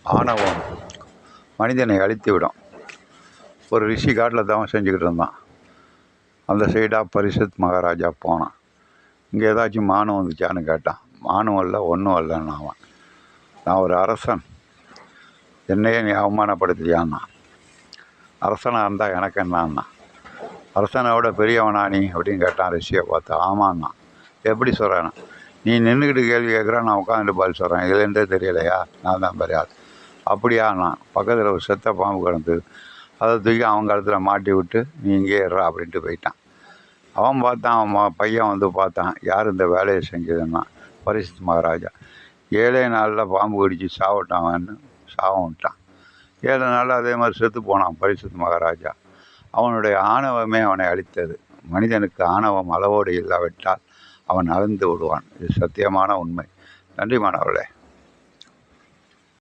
ஆணவம் மனிதனை அழித்து விடும். ஒரு ரிஷி காட்டில் தவம் செஞ்சுக்கிட்டு இருந்தான். அந்த சைடாக பரிஷத் மகாராஜா போனான். இங்கே ஏதாச்சும் மானம் வந்துச்சான்னு கேட்டான். மானம் இல்லை, ஒன்றும் இல்லைன்னு அவன். நான் ஒரு அரசன், என்னையே நீ அவமானப்படுத்தியான்னா. அரசனாக இருந்தால் எனக்கு என்னான்னா. அரசனை விட பெரியவனா நீ அப்படின்னு கேட்டான் ரிஷியை பார்த்தா. ஆமான்னா. எப்படி சொல்கிறேன்? நீ நின்றுக்கிட்டு கேள்வி கேட்குறேன், நான் உட்காந்துட்டு பதில் சொல்கிறேன். இதுலேருந்தே தெரியலையா நான் தான் பெரிய ஆள். அப்படியா? நான் பக்கத்தில் ஒரு செத்த பாம்பு கிடந்தது, அதை தூக்கி அவன் காலத்தில் மாட்டி விட்டு நீ இங்கே ஏறா அப்படின்ட்டு போயிட்டான். அவன் பார்த்தான், அவன் பையன் வந்து பார்த்தான், யார் இந்த வேலையை செஞ்சதுன்னா பரிஷத் மகாராஜா. 7 நாளில் பாம்பு கடிச்சு சாவட்டான்னு சாவன்ட்டான். 7 நாளில் அதே மாதிரி செத்து போனான் பரிஷத் மகாராஜா. அவனுடைய ஆணவமே அவனை அழித்தது. மனிதனுக்கு ஆணவம் அளவோடு இல்லாவிட்டால் அவன் அழிந்து விடுவான். இது சத்தியமான உண்மை. நன்றி மாணவர்களே.